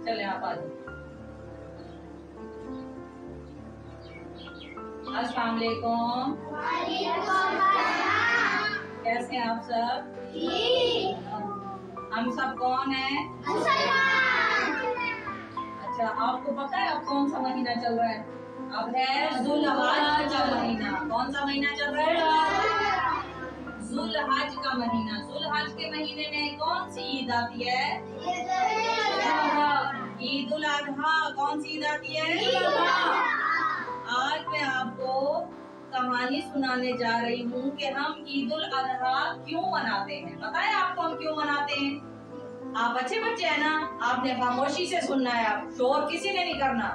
चले आप आ जाओ। अस्सलाम वालेकुम। कैसे हैं आप सब? हम सब कौन है? अच्छा, आपको पता है अब कौन सा महीना चल रहा है? अब है जुल्हज का महीना। कौन सा महीना चल रहा है? जुल्हज का महीना। जुल्हज के महीने में कौन सी ईद आती है? ईद उल अजहा। कौन सी ईद आती है? आज मैं आपको कहानी सुनाने जा रही हूँ कि हम ईद उल अजहा क्यों मनाते हैं। पता है आपको हम क्यों मनाते हैं? आप अच्छे बच्चे हैं ना, आपने खामोशी से सुनना है, आप शोर किसी ने नहीं करना।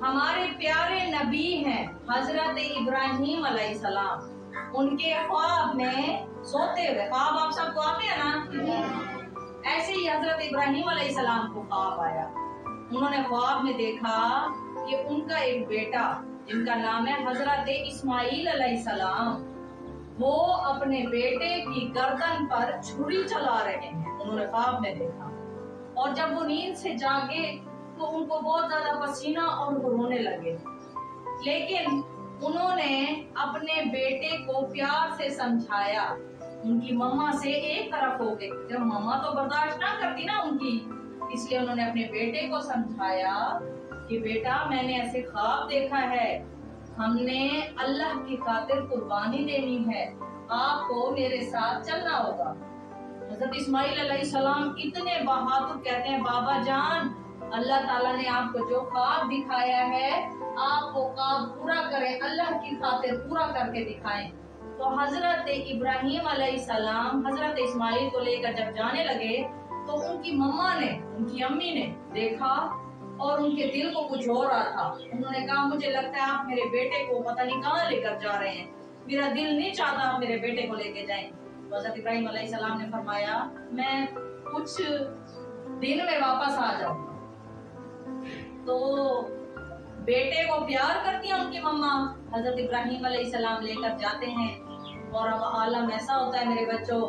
हमारे प्यारे नबी हैं हजरत इब्राहिम अलैहिस्सलाम, उनके ख्वाब में सोते हुए, ख्वाब आप सबको आते हैं ना, ऐसे ही हजरत इब्राहिम अलैहिस्सलाम को ख्वाब आया। उन्होंने ख्वाब में देखा कि उनका एक बेटा जिनका नाम है हजरत इस्माइल अलैहिस्सलाम, वो अपने बेटे की गर्दन पर छुरी चला रहे हैं। उन्होंने ख्वाब में देखा और जब वो नींद से जागे तो उनको बहुत ज्यादा पसीना और वो रोने लगे। लेकिन उन्होंने अपने बेटे को प्यार से समझाया, उनकी मम्मा से एक तरफ हो गए, जब मम्मा तो बर्दाश्त ना करती ना उनकी, इसलिए उन्होंने अपने बेटे को समझाया कि बेटा मैंने ऐसे ख्वाब देखा है, हमने अल्लाह की खातिर कुर्बानी देनी है, आपको मेरे साथ चलना होगा। हज़रत इस्माइल अलैहिस्सलाम इतने बहादुर, कहते हैं बाबा जान अल्लाह ताला ने आपको जो ख्वाब दिखाया है आप वो ख्वाब पूरा करें, अल्लाह की खातिर पूरा करके दिखाएं। तो हजरत इब्राहिम अलैहिस्सलाम हजरत इस्माइल को लेकर जब जाने लगे तो उनकी मम्मा ने, उनकी अम्मी ने देखा और उनके दिल को कुछ हो रहा था। उन्होंने कहा मुझे लगता है आप मेरे बेटे को पता नहीं कहाँ लेकर जा रहे हैं, मेरा दिल नहीं चाहता आप मेरे बेटे को लेके जाएं। तो हज़रत इब्राहिम अलैहिस्सलाम ने फरमाया मैं कुछ दिन में वापस आ जाऊंगा। तो बेटे को प्यार करती है उनकी मम्मा, हज़रत इब्राहिम अलैहिस्सलाम लेकर जाते हैं। और अब आलम ऐसा होता है मेरे बच्चों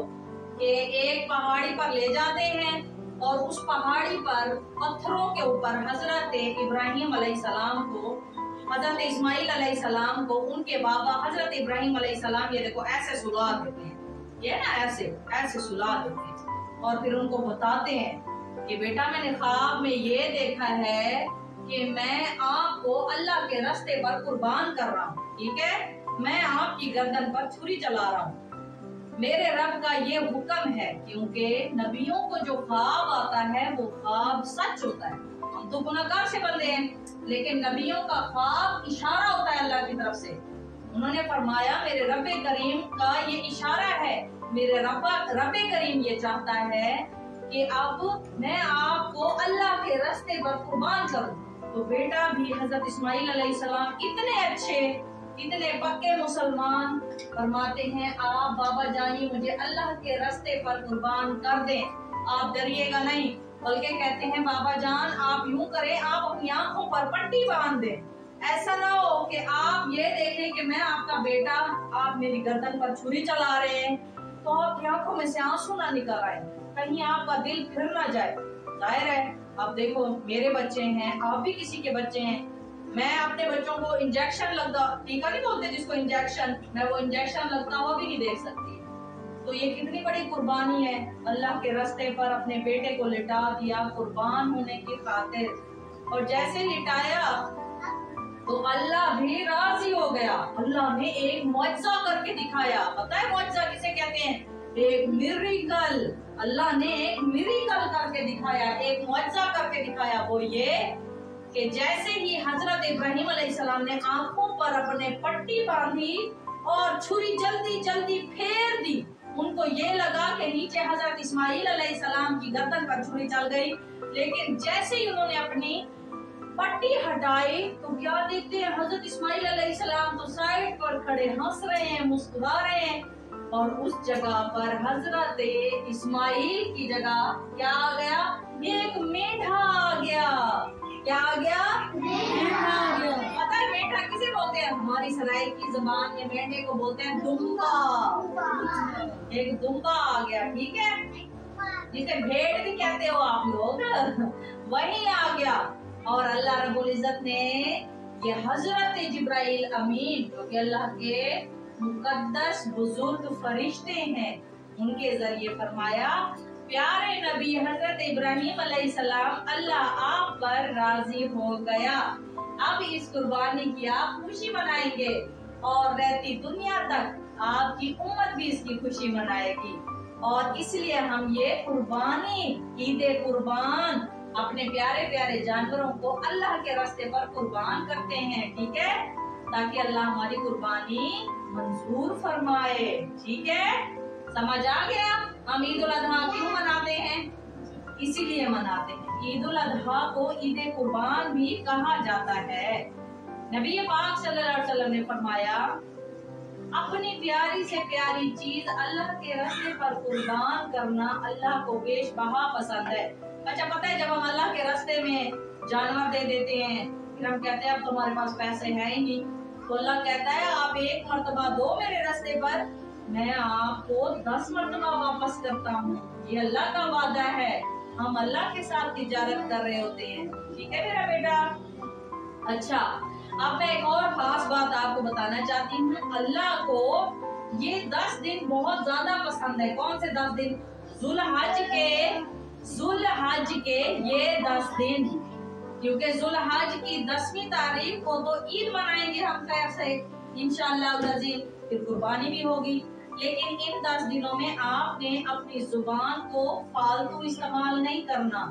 कि एक पहाड़ी पर ले जाते हैं और उस पहाड़ी पर पत्थरों के ऊपर हजरत इब्राहिम अलैहिस्सलाम को, हजरत इस्माइल अलैहिस्सलाम को उनके बाबा हजरत इब्राहिम अलैहिस्सलाम ये देखो ऐसे सुला देते हैं, ये ना ऐसे ऐसे सुला देते हैं और फिर उनको बताते हैं कि बेटा मैंने ख्वाब में ये देखा है कि मैं आपको अल्लाह के रास्ते पर कुर्बान कर रहा हूँ, ठीक है, मैं आपकी गर्दन पर छुरी चला रहा हूँ, मेरे रब का ये हुक्म है। क्योंकि नबियों को जो ख्वाब आता है वो ख्वाब सच होता है। हम तो गुनहगार से बंदे हैं, लेकिन नबियों का ख्वाब इशारा होता है अल्लाह की तरफ से। उन्होंने फरमाया मेरे रब करीम का ये इशारा है, मेरे रब करीम ये चाहता है कि अब मैं आपको अल्लाह के रास्ते पर कुर्बान करूं। तो बेटा भी हजरत इस्माइल अलैहिस्सलाम इतने अच्छे, इतने पक्के मुसलमान, फरमाते हैं आप बाबा जानी मुझे अल्लाह के रास्ते पर कुर्बान कर दें, आप डरिएगा नहीं, बल्कि कहते हैं बाबा जान आप यूं करें, आप अपनी आंखों पर पट्टी बांध दें, ऐसा ना हो कि आप ये देखें कि मैं आपका बेटा, आप मेरी गर्दन पर छुरी चला रहे हैं तो आपकी आंखों में से आंसू ना निकल आए, कहीं आपका दिल फिर ना जाए। जाहिर है अब देखो मेरे बच्चे हैं, आप भी किसी के बच्चे हैं, मैं अपने बच्चों को इंजेक्शन लगता, टीका नहीं बोलते जिसको इंजेक्शन, मैं वो इंजेक्शन लगता हुआ भी नहीं देख सकती। तो ये कितनी बड़ी कुर्बानी है, अल्लाह के रास्ते पर अपने बेटे को लिटा दिया कुर्बान होने की खातिर। और जैसे लिटाया तो अल्लाह भी राजी हो गया, अल्लाह ने एक मुआजिजा करके दिखाया। पता है मुआजिजा किसे कहते हैं? एक मिरेकल, अल्लाह ने एक मिरेकल करके दिखाया, एक मुआजिजा करके दिखाया। वो ये कि जैसे ही हजरत इब्राहिम अलैहिस्सलाम ने आंखों पर अपने पट्टी बांधी और छुरी जल्दी जल्दी फेर दी, उनको ये लगा कि नीचे हजरत इस्माइल अलैहिस्सलाम की गर्दन पर छुरी चल गई। लेकिन जैसे ही उन्होंने अपनी पट्टी हटाई तो क्या देखते हैं, हजरत इस्माइल अलैहिस्सलाम तो साइड पर खड़े हंस रहे हैं, मुस्कुरा रहे हैं, और उस जगह पर हजरत इस्माइल की जगह क्या आ गया? एक मेढा आ गया। क्या आ गया? मेढा आ गया। पता है मेढा किसे बोलते हैं? हमारी सराय की जुबान में मेढे को बोलते हैं दुम्बा। एक दुम्बा आ गया, ठीक है, जिसे भेड़ भी कहते हो आप लोग, वही आ गया। और अल्लाह रब्बुल इज्जत ने ये हजरत जिब्राइल अमीन, जो कि अल्लाह के मुकद्दस बुजुर्ग फरिश्ते हैं, उनके जरिए फरमाया, प्यारे नबी हजरत इब्राहिम अलैहिस्सलाम, अल्लाह आप पर राजी हो गया, अब इस कुर्बानी की आप खुशी मनाएंगे और रहती दुनिया तक आपकी उम्मत भी इसकी खुशी मनाएगी। और इसलिए हम ये कुर्बानी, ईद कुर्बान, अपने प्यारे प्यारे जानवरों को अल्लाह के रास्ते पर कुर्बान करते हैं, ठीक है, ताकि अल्लाह हमारी कुर्बानी मंजूर फरमाए। ठीक है, समझ आ गया हम ईद उल अजहा क्यों मनाते हैं? इसीलिए मनाते हैं। ईद उल अजहा को ईद कुर्बान भी कहा जाता है। नबी पाक सल्लल्लाहु अलैहि वसल्लम ने फरमाया, अपनी प्यारी से प्यारी चीज अल्लाह के रास्ते पर कुर्बान करना अल्लाह को बेशबहा पसंद है। अच्छा, पता है, जब हम अल्लाह के रास्ते में जानवर दे देते हैं, फिर हम कहते हैं अब तुम्हारे पास पैसे हैं ही नहीं, तो अल्लाह कहता है आप एक मर्तबा दो मेरे रास्ते पर, मैं आपको 10 मर्तबा वापस करता हूँ। ये अल्लाह का वादा है, हम अल्लाह के साथ तिजारत कर रहे होते हैं। ठीक है मेरा बेटा। अच्छा, अब मैं एक और खास बात आपको बताना चाहती हूँ। अल्लाह को ये 10 दिन बहुत ज्यादा पसंद है। कौन से 10 दिन? जुल्हज के ये 10 दिन, क्योंकि जुल्हज की 10वीं तारीख को तो ईद मनाएंगे हम खैर से इंशाअल्लाह, फिर कुर्बानी भी होगी। लेकिन इन 10 दिनों में आपने अपनी जुबान को फालतू इस्तेमाल नहीं करना।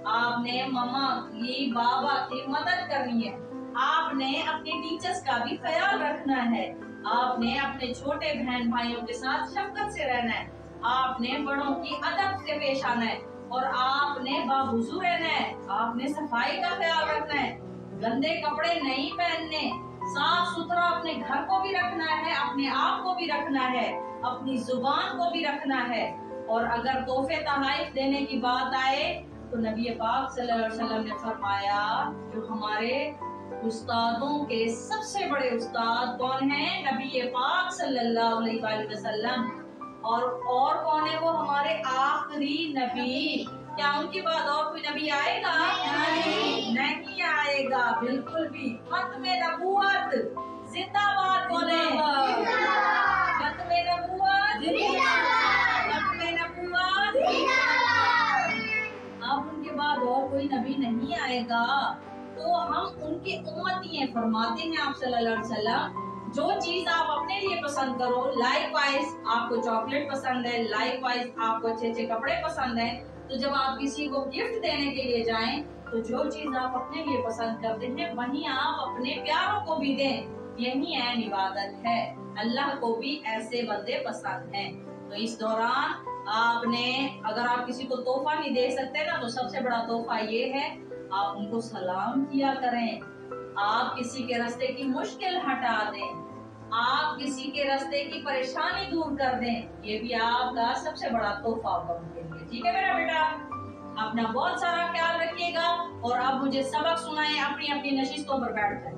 आपने मम्मा की, बाबा की मदद करनी है, आपने अपने टीचर्स का भी ख्याल रखना है, आपने अपने छोटे बहन भाइयों के साथ शफकत से रहना है, आपने बड़ों की अदब से पेश आना है, और आपने बावुज़ू रहना है, आपने सफाई का ख्याल रखना है, गंदे कपड़े नहीं पहनने, साफ सुथरा अपने घर को भी रखना है, अपने आप को भी रखना है, अपनी जुबान को भी रखना है। और अगर तोहफे तहफ़ देने की बात आए तो नबी पाक सल्लल्लाहु अलैहि वसल्लम ने फरमाया, जो हमारे उस्तादों के सबसे बड़े उस्ताद कौन हैं? नबी पाक सल्लल्लाहु अलैहि वसल्लम। और कौन है वो? हमारे आखिरी नबी। क्या उनके बाद और कोई नबी आएगा? नहीं आएगा, बिल्कुल भी। खत्मे नबूवत जिंदाबाद बोले, खत्मे नबूवत जिंदाबाद, खत्मे नबूवत जिंदाबाद। अब उनके बाद और कोई नबी नहीं आएगा, तो हम उनके उम्मती हैं। फरमाते हैं आप सल्लल्लाहु अलैहि वसल्लम, जो चीज आप अपने लिए पसंद करो, लाइक वाइज आपको चॉकलेट पसंद है, लाइक वाइज आपको अच्छे अच्छे कपड़े पसंद है, तो जब आप किसी को गिफ्ट देने के लिए जाएं, तो जो चीज आप अपने लिए पसंद करते हैं वही आप अपने प्यारों को भी दें। यही ऐन इबादत है। अल्लाह को भी ऐसे बंदे पसंद हैं। तो इस दौरान आपने, अगर आप किसी को तोहफा नहीं दे सकते ना, तो सबसे बड़ा तोहफा ये है, आप उनको सलाम किया करें, आप किसी के रास्ते की मुश्किल हटा दें, आप किसी के रास्ते की परेशानी दूर कर दें। ये भी आपका सबसे बड़ा तोहफा होगा उनके लिए। ठीक है मेरा बेटा, अपना बहुत सारा ख्याल रखिएगा। और आप मुझे सबक सुनाएं, अपनी अपनी नशिस्तों पर बैठ जाए।